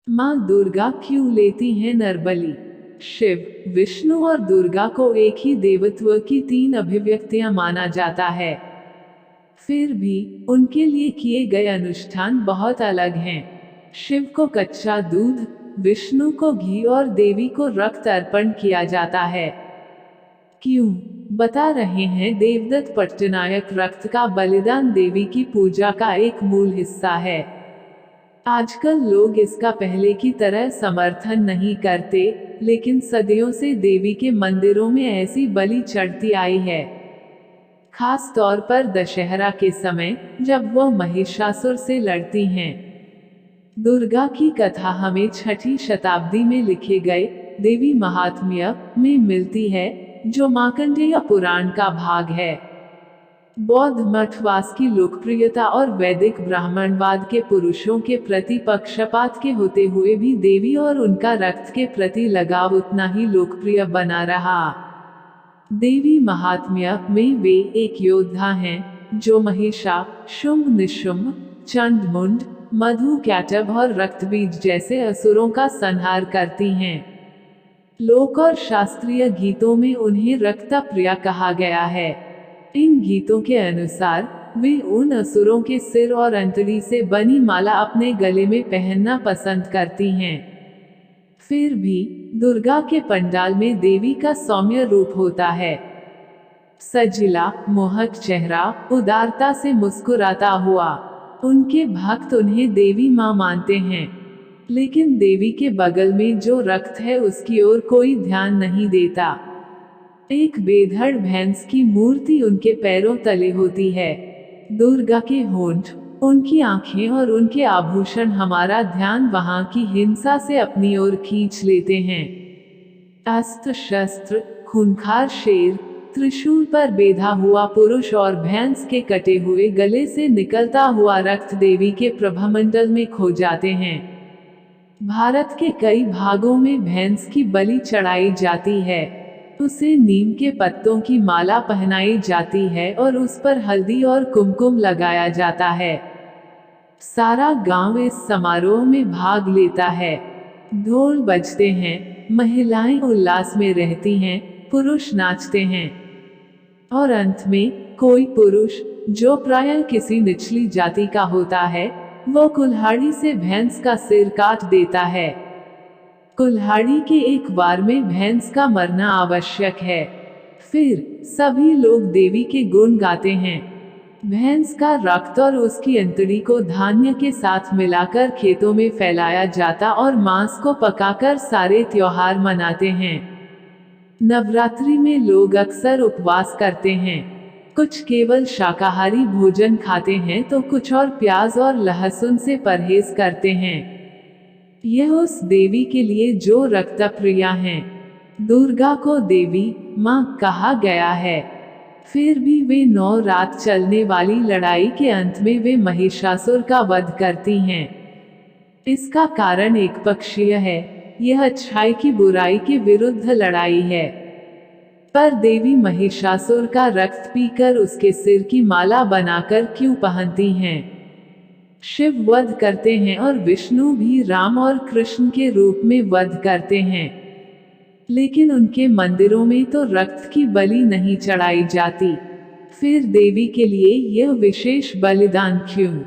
माँ दुर्गा क्यों लेती हैं नरबलि? शिव, विष्णु और दुर्गा को एक ही देवत्व की तीन अभिव्यक्तियां माना जाता है। फिर भी उनके लिए किए गए अनुष्ठान बहुत अलग हैं। शिव को कच्चा दूध, विष्णु को घी और देवी को रक्त अर्पण किया जाता है। क्यों? बता रहे हैं। देवदत्त पट्टनायक रक्त का बलिदान देवी की पूजा का एक मूल हिस्सा है। आजकल लोग इसका पहले की तरह समर्थन नहीं करते, लेकिन सदियों से देवी के मंदिरों में ऐसी बलि चढ़ती आई है। खास तौर पर दशहरा के समय, जब वह महिषासुर से लड़ती हैं। दुर्गा की कथा हमें 6ठी शताब्दी में लिखे गए देवी महात्म्य में मिलती है, जो मार्कंडेय पुराण का भाग है। बौद्ध मठवास की लोकप्रियता और वैदिक ब्राह्मणवाद के पुरुषों के प्रति पक्षपात के होते हुए भी देवी और उनका रक्त के प्रति लगाव उतना ही लोकप्रिय बना रहा। देवी महात्म्य में वे एक योद्धा हैं, जो महिषा, शुंभ निशुंभ, चंड-मुंड, मधु कैटभ और रक्तबीज जैसे असुरों का संहार करती हैं। लोक और शास्त्रीय गीतों में उन्हें रक्तप्रिया कहा गया है। इन गीतों के अनुसार वे उन असुरों के सिर और अंतड़ी से बनी माला अपने गले में पहनना पसंद करती हैं। फिर भी दुर्गा के पंडाल में देवी का सौम्य रूप होता है। सजिला, मोहक चेहरा, उदारता से मुस्कुराता हुआ। उनके भक्त उन्हें देवी माँ मानते हैं। लेकिन देवी के बगल में जो रक्त है उसकी ओर कोई ध्यान नहीं देता। एक बेधड़ भैंस की मूर्ति उनके पैरों तले होती है। दुर्गा के होंठ, उनकी आंखें और उनके आभूषण हमारा ध्यान वहां की हिंसा से अपनी ओर खींच लेते हैं। अस्त्र शस्त्र, खूंखार शेर, त्रिशूल पर बेधा हुआ पुरुष और भैंस के कटे हुए गले से निकलता हुआ रक्त देवी के प्रभामंडल में खो जाते हैं। भारत के कई भागों में भैंस की बलि चढ़ाई जाती है। उसे नीम के पत्तों की माला पहनाई जाती है और उस पर हल्दी और कुमकुम लगाया जाता है। सारा गांव इस समारोह में भाग लेता है। ढोल बजते हैं, महिलाएं उल्लास में रहती हैं, पुरुष नाचते हैं। और अंत में कोई पुरुष, जो प्रायः किसी निचली जाति का होता है, वो कुल्हाड़ी से भैंस का सिर काट देता है। कुल्हाड़ी के एक वार में भैंस का मरना आवश्यक है। फिर सभी लोग देवी के गुण गाते हैं। भैंस का रक्त और उसकी अंतड़ी को धान्य के साथ मिलाकर खेतों में फैलाया जाता और मांस को पकाकर सारे त्योहार मनाते हैं। नवरात्रि में लोग अक्सर उपवास करते हैं। कुछ केवल शाकाहारी भोजन खाते हैं तो कुछ और प्याज और लहसुन से परहेज करते हैं। यह उस देवी के लिए जो रक्तप्रिया हैं। दुर्गा को देवी माँ कहा गया है। फिर भी वे 9 रात चलने वाली लड़ाई के अंत में वे महिषासुर का वध करती हैं। इसका कारण एक पक्षीय है। यह अच्छाई की बुराई के विरुद्ध लड़ाई है। पर देवी महिषासुर का रक्त पीकर उसके सिर की माला बनाकर क्यों पहनती हैं? शिव वध करते हैं और विष्णु भी राम और कृष्ण के रूप में वध करते हैं। लेकिन उनके मंदिरों में तो रक्त की बलि नहीं चढ़ाई जाती। फिर देवी के लिए यह विशेष बलिदान क्यों?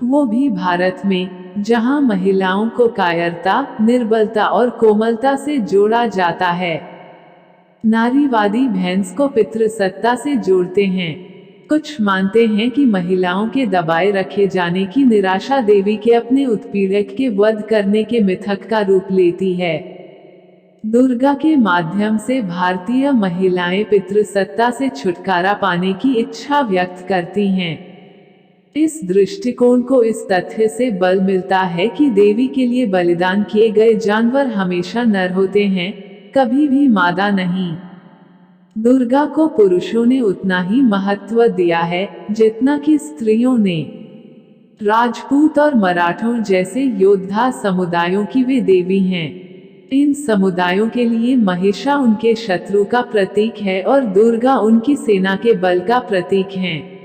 वो भी भारत में, जहां महिलाओं को कायरता, निर्बलता और कोमलता से जोड़ा जाता है। नारीवादी भैंस को पितृसत्ता से जोड़ते हैं। कुछ मानते हैं कि महिलाओं के दबाए रखे जाने की निराशा देवी के अपने उत्पीड़क के वध करने के मिथक का रूप लेती है। दुर्गा के माध्यम से भारतीय महिलाएं पितृसत्ता से छुटकारा पाने की इच्छा व्यक्त करती हैं। इस दृष्टिकोण को इस तथ्य से बल मिलता है कि देवी के लिए बलिदान किए गए जानवर हमेशा नर होते हैं, कभी भी मादा नहीं। दुर्गा को पुरुषों ने उतना ही महत्व दिया है जितना कि स्त्रियों ने। राजपूत और मराठों जैसे योद्धा समुदायों की वे देवी हैं। इन समुदायों के लिए महिषा उनके शत्रु का प्रतीक है और दुर्गा उनकी सेना के बल का प्रतीक हैं।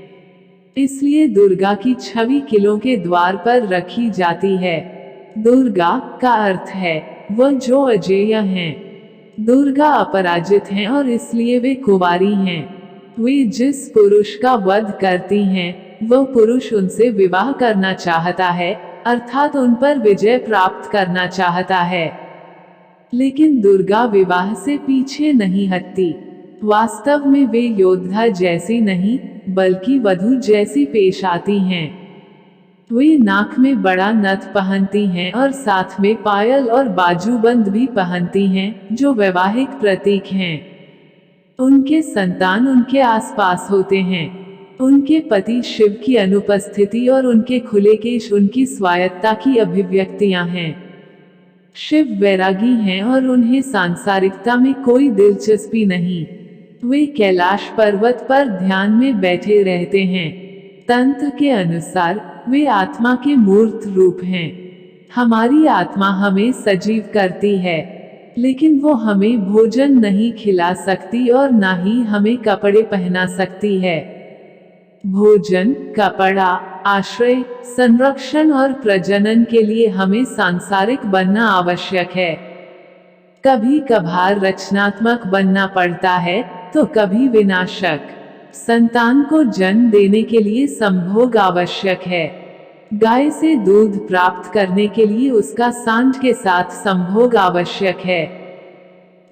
इसलिए दुर्गा की छवि किलों के द्वार पर रखी जाती है। दुर्गा का अर्थ है वह जो अजेय हैं। दुर्गा अपराजित हैं और इसलिए वे कुंवारी हैं। वे जिस पुरुष का वध करती हैं, वह पुरुष उनसे विवाह करना चाहता है, अर्थात उन पर विजय प्राप्त करना चाहता है। लेकिन दुर्गा विवाह से पीछे नहीं हटती। वास्तव में वे योद्धा जैसी नहीं, बल्कि वधू जैसी पेश आती हैं। वे नाक में बड़ा नथ पहनती हैं और साथ में पायल और बाजूबंद भी पहनती हैं, जो वैवाहिक प्रतीक हैं। उनके संतान उनके आसपास होते हैं। उनके पति शिव की अनुपस्थिति और उनके खुले केश उनकी स्वायत्ता की अभिव्यक्तियां हैं। शिव वैरागी हैं और उन्हें सांसारिकता में कोई दिलचस्पी नहीं। वे कैलाश पर्वत पर ध्यान में बैठे रहते हैं। तंत्र के अनुसार वे आत्मा के मूर्त रूप हैं। हमारी आत्मा हमें सजीव करती है, लेकिन वो हमें भोजन नहीं खिला सकती और ना ही हमें कपड़े पहना सकती है। भोजन, कपड़ा, आश्रय, संरक्षण और प्रजनन के लिए हमें सांसारिक बनना आवश्यक है। कभी कभार रचनात्मक बनना पड़ता है, तो कभी विनाशक। संतान को जन्म देने के लिए संभोग आवश्यक है। गाय से दूध प्राप्त करने के लिए उसका सांड के साथ संभोग आवश्यक है।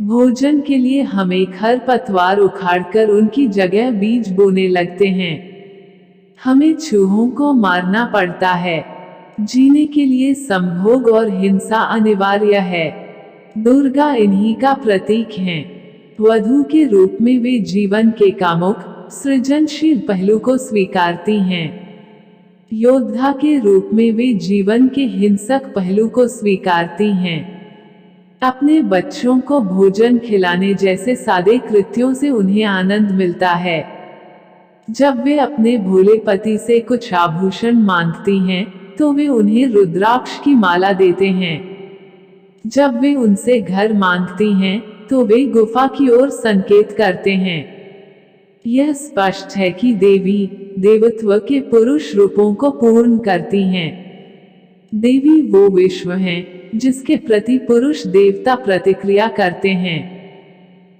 भोजन के लिए हमें खरपतवार उखाड़कर उनकी जगह बीज बोने लगते हैं। हमें चूहों को मारना पड़ता है। जीने के लिए संभोग और हिंसा अनिवार्य है। दुर्गा इन्हीं का प्रतीक हैं। वधू के रूप में वे जीवन के कामुक, सृजनशील पहलू को स्वीकारती हैं। योद्धा के रूप में वे जीवन के हिंसक पहलू को स्वीकारती हैं। अपने बच्चों को भोजन खिलाने जैसे सादे कृत्यों से उन्हें आनंद मिलता है। जब वे अपने भोले पति से कुछ आभूषण मांगती हैं, तो वे उन्हें रुद्राक्ष की माला देते हैं। जब वे उनसे घर मांगती हैं, तो वे गुफा की ओर संकेत करते हैं। यह स्पष्ट है कि देवी देवत्व के पुरुष रूपों को पूर्ण करती हैं। देवी वो विश्व हैं, जिसके प्रति पुरुष देवता प्रतिक्रिया करते हैं।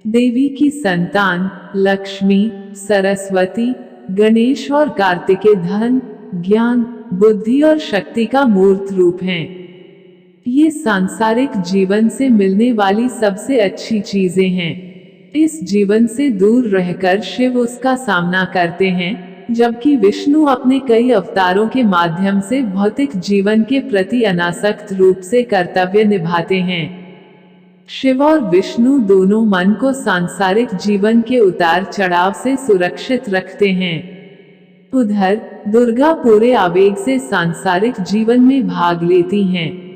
देवी की संतान लक्ष्मी, सरस्वती, गणेश और कार्तिकेय धन, ज्ञान, बुद्धि और शक्ति का मूर्त रूप हैं। ये सांसारिक जीवन से मिलने वाली सबसे अच्छी चीजें हैं। इस जीवन से दूर रहकर शिव उसका सामना करते हैं, जबकि विष्णु अपने कई अवतारों के माध्यम से भौतिक जीवन के प्रति अनासक्त रूप से कर्तव्य निभाते हैं। शिव और विष्णु दोनों मन को सांसारिक जीवन के उतार चढ़ाव से सुरक्षित रखते हैं। उधर दुर्गा पूरे आवेग से सांसारिक जीवन में भाग लेती हैं।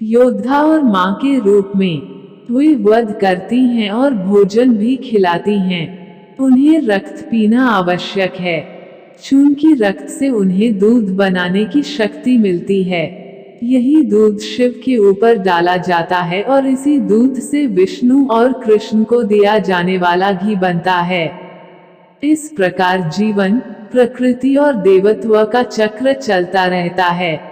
योद्धा और मां के रूप में वे वध करती हैं और भोजन भी खिलाती हैं। उन्हें रक्त पीना आवश्यक है। चून की रक्त से उन्हें दूध बनाने की शक्ति मिलती है। यही दूध शिव के ऊपर डाला जाता है और इसी दूध से विष्णु और कृष्ण को दिया जाने वाला घी बनता है। इस प्रकार जीवन, प्रकृति और देवत्व का चक्र चलता रहता है।